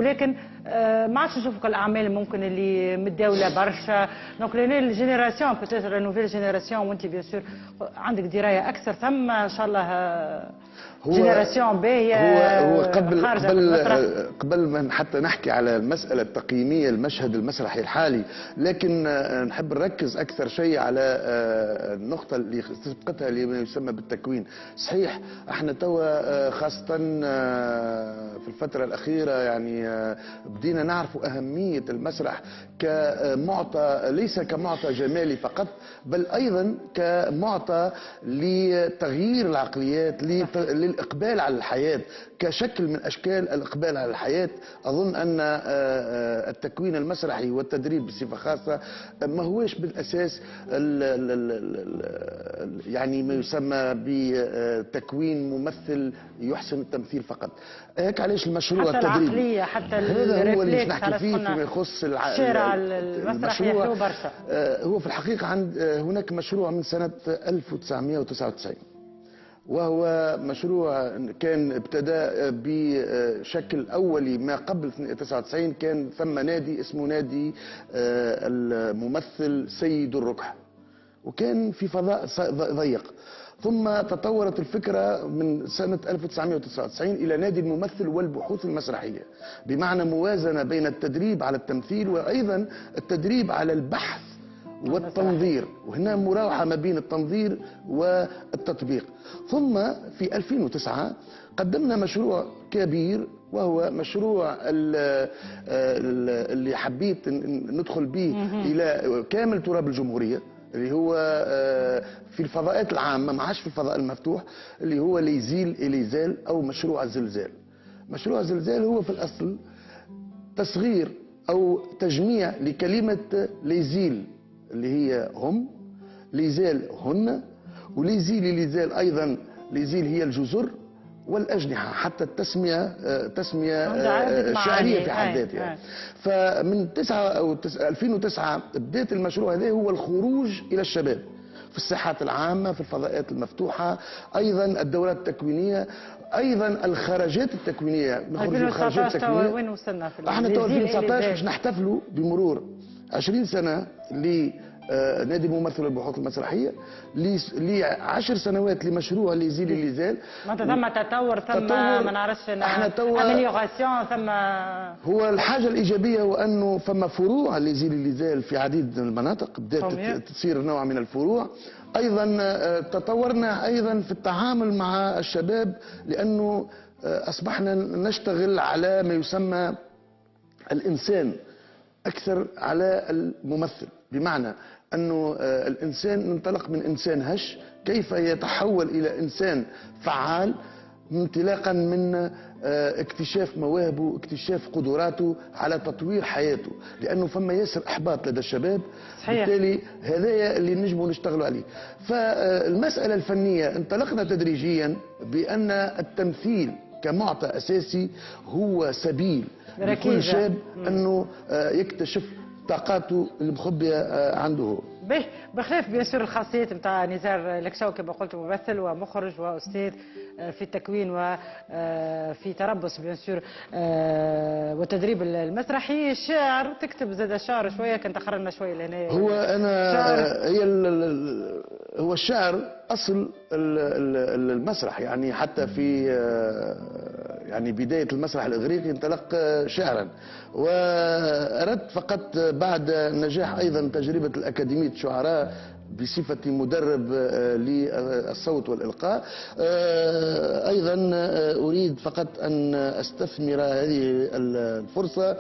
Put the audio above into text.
ولكن ما عادش نشوفوا الاعمال ممكن اللي متداوله برشا. دونك لي جينيراسيون بوتيتر نوفيل جينيراسيون، وانت بيان سور عندك درايه اكثر، ثم ان شاء الله جينيراسيون باهيه. هو قبل ما حتى نحكي على المساله التقييميه المشهد المسرحي الحالي، لكن نحب نركز اكثر شيء على النقطه اللي سبقتها اللي يسمى بالتكوين. صحيح احنا توا خاصه في الفتره الاخيره يعني بدينا نعرف اهميه المسرح كمعطى، ليس كمعطى جمالي فقط، بل ايضا كمعطى لتغيير العقليات، للاقبال على الحياه، كشكل من اشكال الاقبال على الحياه. اظن ان التكوين المسرحي والتدريب بصفه خاصه ما هوش بالاساس يعني ما يسمى بتكوين ممثل يحسن التمثيل فقط. هيك علاش المشروع حتى التدريبي العقليه، حتى هذا هو اللي نحكي فيه فيما يخص الشارع المسرحي يحلو برشا. هو في الحقيقه هناك مشروع من سنه 1999، وهو مشروع كان ابتدى بشكل اولي ما قبل 99. كان ثم نادي اسمه نادي الممثل سيد الركح، وكان في فضاء ضيق. ثم تطورت الفكرة من سنة 1999 إلى نادي الممثل والبحوث المسرحية، بمعنى موازنة بين التدريب على التمثيل وأيضا التدريب على البحث والتنظير، وهنا مراوحة ما بين التنظير والتطبيق. ثم في 2009 قدمنا مشروع كبير، وهو مشروع اللي حبيت ندخل به إلى كامل تراب الجمهورية، اللي هو في الفضاءات العامة، ما عادش في الفضاء المفتوح، اللي هو ليزيل إليزال أو مشروع الزلزال. مشروع الزلزال هو في الأصل تصغير أو تجميع لكلمة ليزيل اللي هي هم، ليزال هن، وليزيل إليزال أيضا. ليزيل هي الجزر والأجنحة، حتى التسمية شعرية في حد ذاتها. فمن 2009 بداية المشروع هذا هو الخروج إلى الشباب في الساحات العامة، في الفضاءات المفتوحة، أيضا الدورات التكوينية، أيضا الخرجات التكوينية. نخرج الخرجات التكوينية. وين وصلنا في احنا تو 2019 باش نحتفلوا بمرور 20 سنة نادي الممثل والبحوث المسرحية، ل 10 سنوات لمشروع ليزيل إليزال. ما ثم تطور، ثم ما نعرفش امليوراسيون، ثم هو الحاجة الإيجابية هو أنه فما فروع ليزيل إليزال في عديد من المناطق، بدأت تصير نوع من الفروع. أيضا تطورنا أيضا في التعامل مع الشباب، لأنه أصبحنا نشتغل على ما يسمى الإنسان أكثر على الممثل، بمعنى أنه الإنسان ننطلق من إنسان هش كيف يتحول إلى إنسان فعال، انطلاقا من اكتشاف مواهبه، اكتشاف قدراته، على تطوير حياته، لأنه فما ياسر إحباط لدى الشباب. صحيح. بالتالي هذا اللي نجموا نشتغلوا عليه. فالمسألة الفنية انطلقنا تدريجيا بأن التمثيل كمعطى أساسي هو سبيل لكل شاب أنه يكتشف طاقاته المخبية عنده هو. بخلاف بيان سور الخاصيات نتاع نزار لكشاو كما قلت، ممثل ومخرج واستاذ في التكوين وفي تربص بيان سور والتدريب المسرحي. الشعر تكتب زاد شعر شويه، كنت تخرجنا شويه لهنا. هو انا هو الشعر اصل المسرح، يعني حتى في يعني بدايه المسرح الاغريقي انطلق شعرا، واردت فقط بعد نجاح ايضا تجربه الاكاديميه الشعراء بصفتي مدرب للصوت والإلقاء، أيضا أريد فقط أن أستثمر هذه الفرصة